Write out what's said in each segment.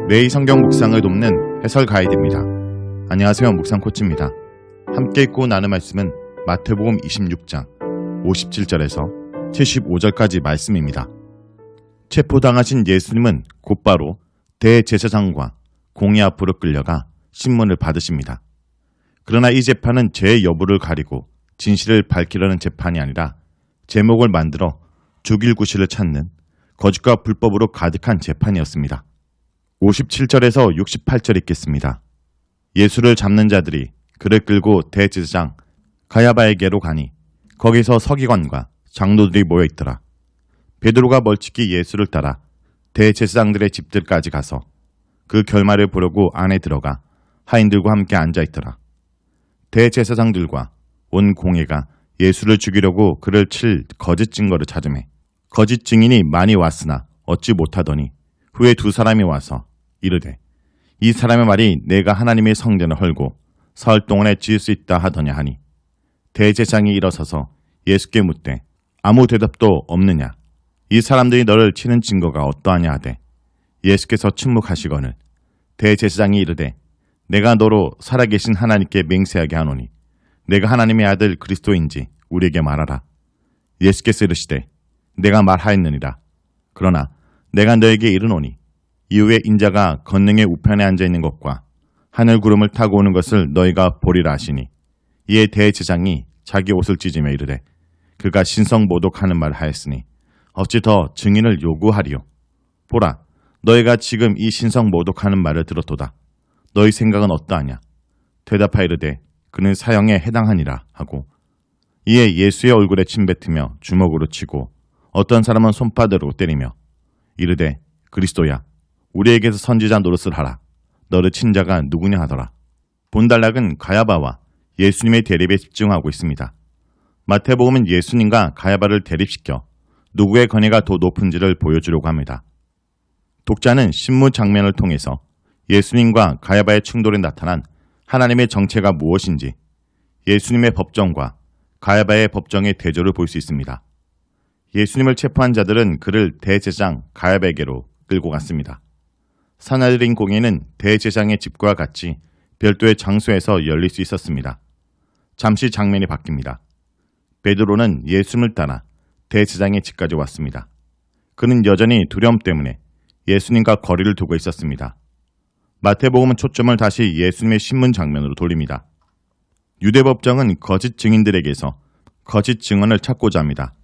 매일 성경 묵상을 돕는 해설 가이드입니다. 안녕하세요. 묵상 코치입니다. 함께 읽고 나눌 말씀은 마태복음 26장 57절에서 75절까지 말씀입니다. 체포당하신 예수님은 곧바로 대제사장과 공회 앞으로 끌려가 신문을 받으십니다. 그러나 이 재판은 죄의 여부를 가리고 진실을 밝히려는 재판이 아니라 제목을 만들어 죽일 구실을 찾는 거짓과 불법으로 가득한 재판이었습니다. 57절에서 68절 읽겠습니다. 예수를 잡는 자들이 그를 끌고 대제사장 가야바에게로 가니 거기서 서기관과 장로들이 모여있더라. 베드로가 멀찍이 예수를 따라 대제사장들의 집들까지 가서 그 결말을 보려고 안에 들어가 하인들과 함께 앉아있더라. 대제사장들과 온 공회가 예수를 죽이려고 그를 칠 거짓 증거를 찾으매 거짓 증인이 많이 왔으나 얻지 못하더니 후에 두 사람이 와서 이르되 이 사람의 말이 내가 하나님의 성전을 헐고 사흘 동안에 지을 수 있다 하더냐 하니 대제사장이 일어서서 예수께 묻되 아무 대답도 없느냐 이 사람들이 너를 치는 증거가 어떠하냐 하되 예수께서 침묵하시거늘 대제사장이 이르되 내가 너로 살아계신 하나님께 맹세하게 하노니 내가 하나님의 아들 그리스도인지 우리에게 말하라. 예수께서 이르시되 내가 말하였느니라. 그러나 내가 너에게 이르노니 이후에 인자가 권능의 우편에 앉아있는 것과 하늘 구름을 타고 오는 것을 너희가 보리라 하시니 이에 대제사장이 자기 옷을 찢으며 이르되 그가 신성모독하는 말을 하였으니 어찌 더 증인을 요구하리요. 보라 너희가 지금 이 신성모독하는 말을 들었도다. 너희 생각은 어떠하냐. 대답하여 이르되 그는 사형에 해당하니라 하고 이에 예수의 얼굴에 침뱉으며 주먹으로 치고 어떤 사람은 손바닥으로 때리며 이르되 그리스도야 우리에게서 선지자 노릇을 하라. 너를 친 자가 누구냐 하더라. 본단락은 가야바와 예수님의 대립에 집중하고 있습니다. 마태복음은 예수님과 가야바를 대립시켜 누구의 권위가 더 높은지를 보여주려고 합니다. 독자는 신문 장면을 통해서 예수님과 가야바의 충돌에 나타난 하나님의 정체가 무엇인지 예수님의 법정과 가야바의 법정의 대조를 볼 수 있습니다. 예수님을 체포한 자들은 그를 대제사장 가야바에게로 끌고 갔습니다. 사나들인 공회는 대제사장의 집과 같이 별도의 장소에서 열릴 수 있었습니다. 잠시 장면이 바뀝니다. 베드로는 예수님을 따라 대제사장의 집까지 왔습니다. 그는 여전히 두려움 때문에 예수님과 거리를 두고 있었습니다. 마태복음은 초점을 다시 예수님의 신문 장면으로 돌립니다. 유대법정은 거짓 증인들에게서 거짓 증언을 찾고자 합니다.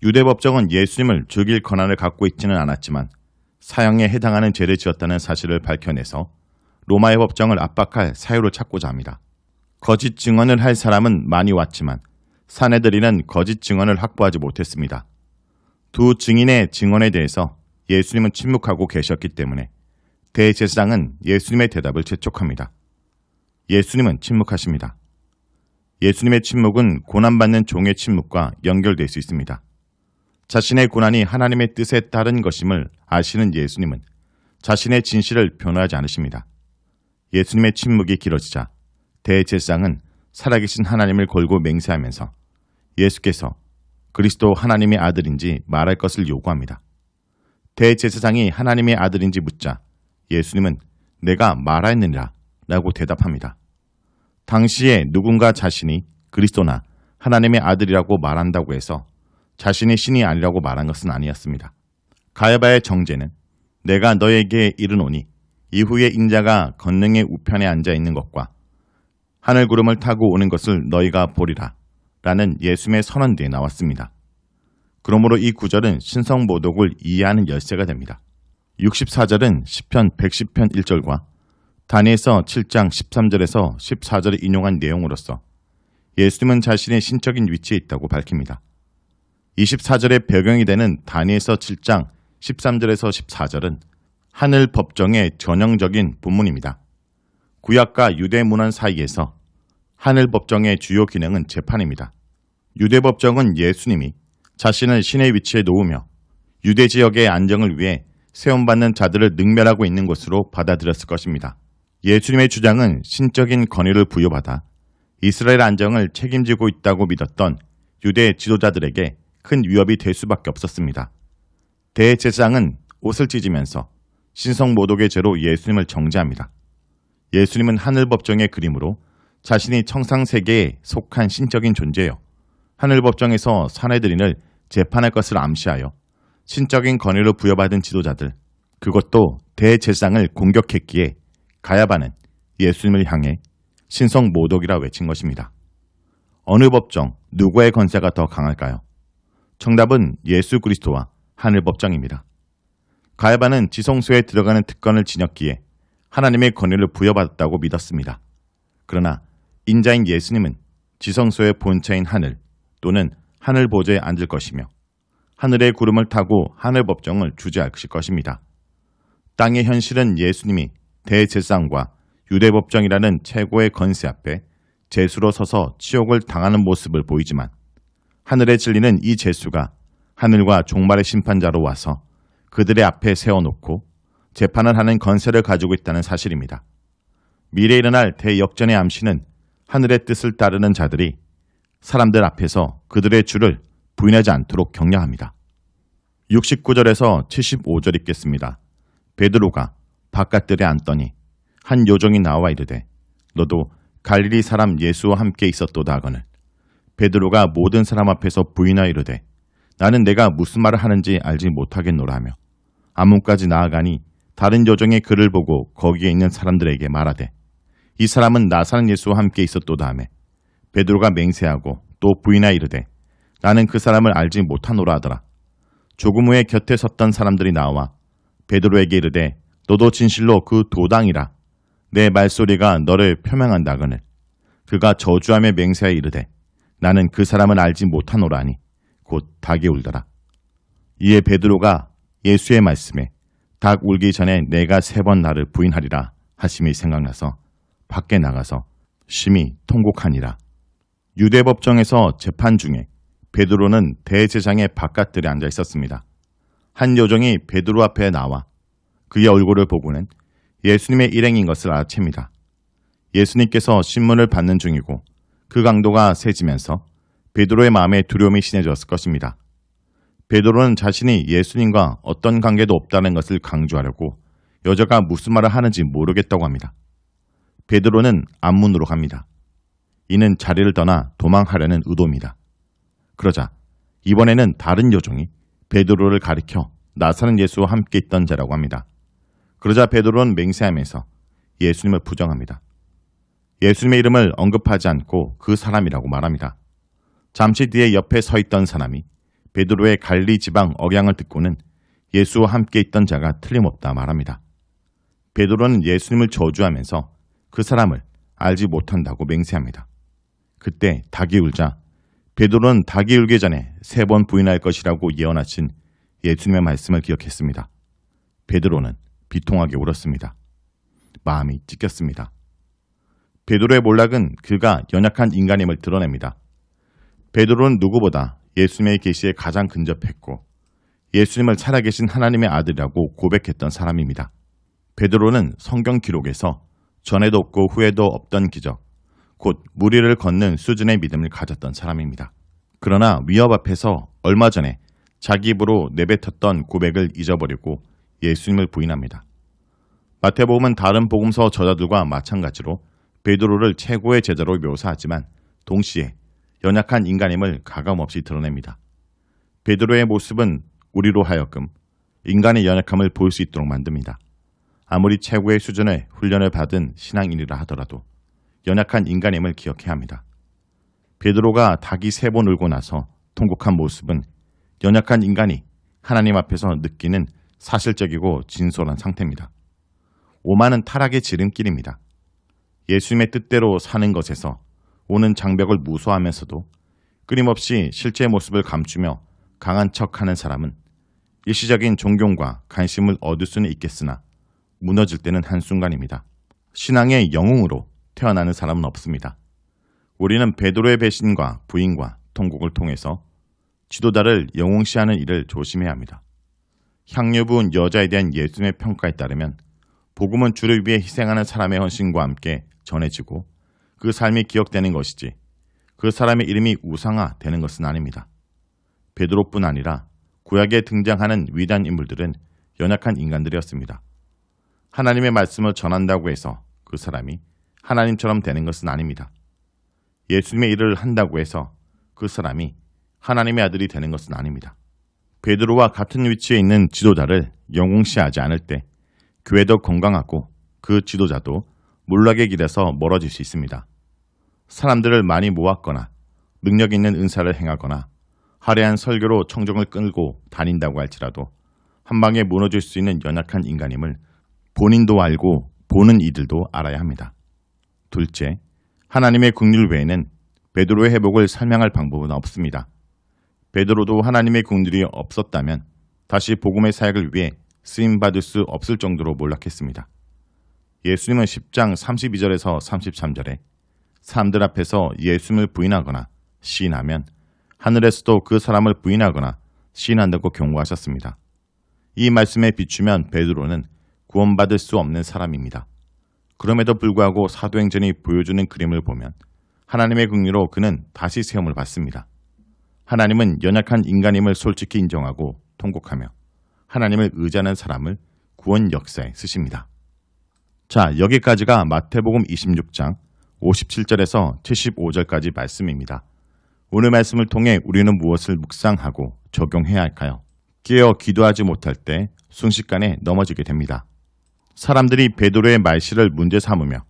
유대법정은 예수님을 죽일 권한을 갖고 있지는 않았지만 사형에 해당하는 죄를 지었다는 사실을 밝혀내서 로마의 법정을 압박할 사유를 찾고자 합니다. 거짓 증언을 할 사람은 많이 왔지만 사내들이는 거짓 증언을 확보하지 못했습니다. 두 증인의 증언에 대해서 예수님은 침묵하고 계셨기 때문에 대제사장은 예수님의 대답을 재촉합니다. 예수님은 침묵하십니다. 예수님의 침묵은 고난받는 종의 침묵과 연결될 수 있습니다. 자신의 고난이 하나님의 뜻에 따른 것임을 아시는 예수님은 자신의 진실을 변호하지 않으십니다. 예수님의 침묵이 길어지자 대제사장은 살아계신 하나님을 걸고 맹세하면서 예수께서 그리스도 하나님의 아들인지 말할 것을 요구합니다. 대제사장이 하나님의 아들인지 묻자 예수님은 내가 말하였느니라 라고 대답합니다. 당시에 누군가 자신이 그리스도나 하나님의 아들이라고 말한다고 해서 자신이 신이 아니라고 말한 것은 아니었습니다. 가야바의 정죄는 내가 너에게 이르노니 이후에 인자가 권능의 우편에 앉아있는 것과 하늘 구름을 타고 오는 것을 너희가 보리라 라는 예수님의 선언 뒤에 나왔습니다. 그러므로 이 구절은 신성모독을 이해하는 열쇠가 됩니다. 64절은 시편 110편 1절과 다니엘서 7장 13절에서 14절을 인용한 내용으로서 예수님은 자신의 신적인 위치에 있다고 밝힙니다. 24절의 배경이 되는 다니엘서 7장 13절에서 14절은 하늘 법정의 전형적인 본문입니다. 구약과 유대 문헌 사이에서 하늘 법정의 주요 기능은 재판입니다. 유대 법정은 예수님이 자신을 신의 위치에 놓으며 유대 지역의 안정을 위해 세움받는 자들을 능멸하고 있는 것으로 받아들였을 것입니다. 예수님의 주장은 신적인 권위를 부여받아 이스라엘 안정을 책임지고 있다고 믿었던 유대 지도자들에게 큰 위협이 될 수밖에 없었습니다. 대제사장은 옷을 찢으면서 신성모독의 죄로 예수님을 정죄합니다. 예수님은 하늘법정의 그림으로 자신이 청상세계에 속한 신적인 존재요. 하늘법정에서 사내들인을 재판할 것을 암시하여 신적인 권위를 부여받은 지도자들, 그것도 대제사장을 공격했기에 가야바는 예수님을 향해 신성모독이라 외친 것입니다. 어느 법정, 누구의 권세가 더 강할까요? 정답은 예수 그리스도와 하늘법정입니다. 가야바는 지성소에 들어가는 특권을 지녔기에 하나님의 권위를 부여받았다고 믿었습니다. 그러나 인자인 예수님은 지성소의 본체인 하늘 또는 하늘 보좌에 앉을 것이며 하늘의 구름을 타고 하늘법정을 주재하실 것입니다. 땅의 현실은 예수님이 대제사장과 유대법정이라는 최고의 권세 앞에 제수로 서서 치욕을 당하는 모습을 보이지만 하늘의 진리는 이 제수가 하늘과 종말의 심판자로 와서 그들의 앞에 세워놓고 재판을 하는 권세를 가지고 있다는 사실입니다. 미래에 일어날 대역전의 암시는 하늘의 뜻을 따르는 자들이 사람들 앞에서 그들의 주를 부인하지 않도록 격려합니다. 69절에서 75절 읽겠습니다. 베드로가 바깥들에 앉더니 한 요종이 나와 이르되 너도 갈릴리 사람 예수와 함께 있었도다 하거늘 베드로가 모든 사람 앞에서 부인하여 이르되 나는 내가 무슨 말을 하는지 알지 못하겠노라 하며 안문까지 나아가니 다른 요종의 글을 보고 거기에 있는 사람들에게 말하되 이 사람은 나사렛 예수와 함께 있었도다 하며 베드로가 맹세하고 또 부인하여 이르되 나는 그 사람을 알지 못하노라 하더라. 조금 후에 곁에 섰던 사람들이 나와 베드로에게 이르되 너도 진실로 그 도당이라 내 말소리가 너를 표명한다거늘 그가 저주하며 맹세하여 이르되 나는 그 사람을 알지 못하노라 하니 곧 닭이 울더라. 이에 베드로가 예수의 말씀에 닭 울기 전에 내가 3번 나를 부인하리라 하심이 생각나서 밖에 나가서 심히 통곡하니라. 유대법정에서 재판 중에 베드로는 대제사장의 바깥들에 앉아 있었습니다. 한 요정이 베드로 앞에 나와 그의 얼굴을 보고는 예수님의 일행인 것을 알아챕니다. 예수님께서 신문을 받는 중이고 그 강도가 세지면서 베드로의 마음에 두려움이 심해졌을 것입니다. 베드로는 자신이 예수님과 어떤 관계도 없다는 것을 강조하려고 여자가 무슨 말을 하는지 모르겠다고 합니다. 베드로는 앞문으로 갑니다. 이는 자리를 떠나 도망하려는 의도입니다. 그러자 이번에는 다른 요종이 베드로를 가리켜 나사렛 예수와 함께 있던 자라고 합니다. 그러자 베드로는 맹세하면서 예수님을 부정합니다. 예수님의 이름을 언급하지 않고 그 사람이라고 말합니다. 잠시 뒤에 옆에 서 있던 사람이 베드로의 갈릴리 지방 억양을 듣고는 예수와 함께 있던 자가 틀림없다 말합니다. 베드로는 예수님을 저주하면서 그 사람을 알지 못한다고 맹세합니다. 그때 닭이 울자 베드로는 닭이 울기 전에 3번 부인할 것이라고 예언하신 예수님의 말씀을 기억했습니다. 베드로는 비통하게 울었습니다. 마음이 찢겼습니다. 베드로의 몰락은 그가 연약한 인간임을 드러냅니다. 베드로는 누구보다 예수님의 계시에 가장 근접했고 예수님을 살아계신 하나님의 아들이라고 고백했던 사람입니다. 베드로는 성경 기록에서 전에도 없고 후에도 없던 기적, 곧 무리를 걷는 수준의 믿음을 가졌던 사람입니다. 그러나 위협 앞에서 얼마 전에 자기 입으로 내뱉었던 고백을 잊어버리고 예수님을 부인합니다. 마태복음은 다른 복음서 저자들과 마찬가지로 베드로를 최고의 제자로 묘사하지만 동시에 연약한 인간임을 가감없이 드러냅니다. 베드로의 모습은 우리로 하여금 인간의 연약함을 볼 수 있도록 만듭니다. 아무리 최고의 수준의 훈련을 받은 신앙인이라 하더라도 연약한 인간임을 기억해야 합니다. 베드로가 닭이 3번 울고 나서 통곡한 모습은 연약한 인간이 하나님 앞에서 느끼는 사실적이고 진솔한 상태입니다. 오만은 타락의 지름길입니다. 예수님의 뜻대로 사는 것에서 오는 장벽을 무서워하면서도 끊임없이 실제 모습을 감추며 강한 척하는 사람은 일시적인 존경과 관심을 얻을 수는 있겠으나 무너질 때는 한순간입니다. 신앙의 영웅으로 태어나는 사람은 없습니다. 우리는 베드로의 배신과 부인과 통곡을 통해서 지도자를 영웅시하는 일을 조심해야 합니다. 향유 부은 여자에 대한 예수님의 평가에 따르면 복음은 주를 위해 희생하는 사람의 헌신과 함께 전해지고 그 삶이 기억되는 것이지 그 사람의 이름이 우상화되는 것은 아닙니다. 베드로뿐 아니라 구약에 등장하는 위대한 인물들은 연약한 인간들이었습니다. 하나님의 말씀을 전한다고 해서 그 사람이 하나님처럼 되는 것은 아닙니다. 예수님의 일을 한다고 해서 그 사람이 하나님의 아들이 되는 것은 아닙니다. 베드로와 같은 위치에 있는 지도자를 영웅시하지 않을 때 교회도 건강하고 그 지도자도 몰락의 길에서 멀어질 수 있습니다. 사람들을 많이 모았거나 능력 있는 은사를 행하거나 화려한 설교로 청중을 끌고 다닌다고 할지라도 한 방에 무너질 수 있는 연약한 인간임을 본인도 알고 보는 이들도 알아야 합니다. 둘째, 하나님의 긍휼 외에는 베드로의 회복을 설명할 방법은 없습니다. 베드로도 하나님의 긍휼이 없었다면 다시 복음의 사역을 위해 쓰임받을 수 없을 정도로 몰락했습니다. 예수님은 10장 32절에서 33절에 사람들 앞에서 예수님을 부인하거나 시인하면 하늘에서도 그 사람을 부인하거나 시인한다고 경고하셨습니다. 이 말씀에 비추면 베드로는 구원받을 수 없는 사람입니다. 그럼에도 불구하고 사도행전이 보여주는 그림을 보면 하나님의 긍휼로 그는 다시 세움을 받습니다. 하나님은 연약한 인간임을 솔직히 인정하고 통곡하며 하나님을 의지하는 사람을 구원 역사에 쓰십니다. 자, 여기까지가 마태복음 26장 57절에서 75절까지 말씀입니다. 오늘 말씀을 통해 우리는 무엇을 묵상하고 적용해야 할까요? 깨어 기도하지 못할 때 순식간에 넘어지게 됩니다. 사람들이 베드로의 말실을 문제 삼으며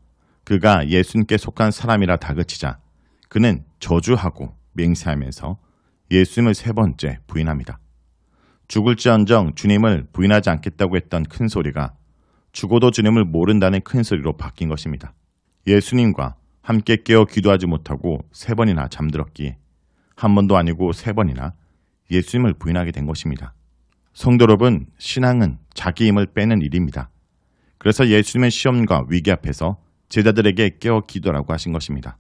그가 예수님께 속한 사람이라 다그치자 그는 저주하고 맹세하면서 예수님을 3번째 부인합니다. 죽을지언정 주님을 부인하지 않겠다고 했던 큰 소리가 죽어도 주님을 모른다는 큰 소리로 바뀐 것입니다. 예수님과 함께 깨어 기도하지 못하고 3번이나 잠들었기에 한 번도 아니고 3번이나 예수님을 부인하게 된 것입니다. 성도 여러분, 신앙은 자기 힘을 빼는 일입니다. 그래서 예수님의 시험과 위기 앞에서 제자들에게 깨어 기도라고 하신 것입니다.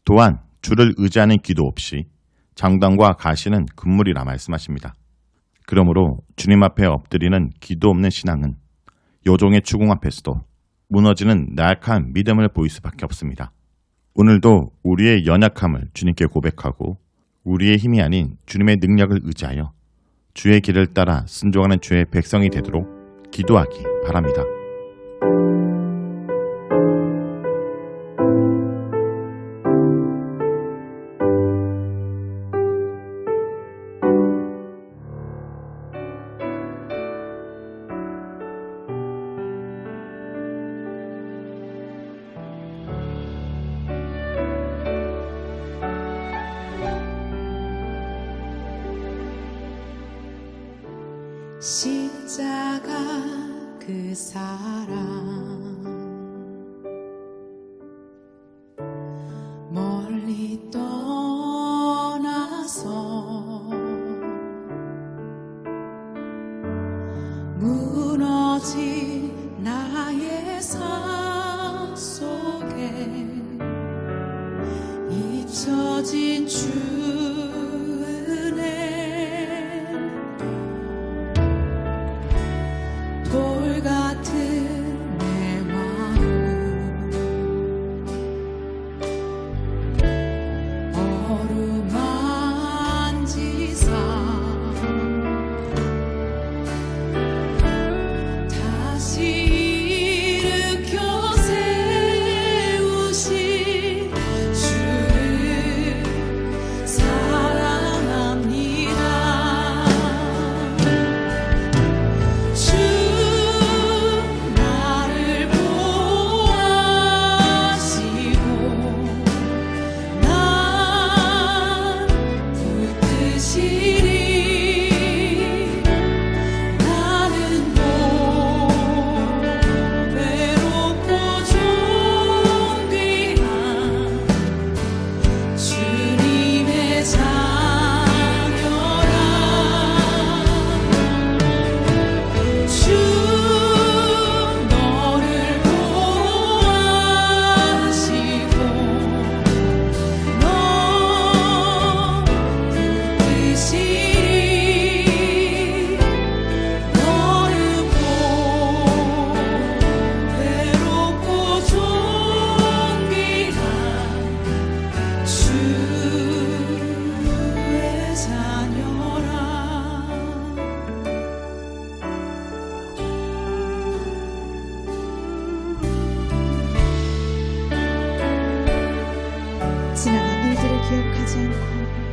또한 주를 의지하는 기도 없이 장단과 가시는 금물이라 말씀하십니다. 그러므로 주님 앞에 엎드리는 기도 없는 신앙은 요종의 추궁 앞에서도 무너지는 나약한 믿음을 보일 수밖에 없습니다. 오늘도 우리의 연약함을 주님께 고백하고 우리의 힘이 아닌 주님의 능력을 의지하여 주의 길을 따라 순종하는 주의 백성이 되도록 기도하기 바랍니다. 십자가 그 사랑 멀리 떠나서 무너진 나의 삶 속에 잊혀진 주 같은 내 마음 어루만지사 다시 일으켜 세우신 주를 하지 않고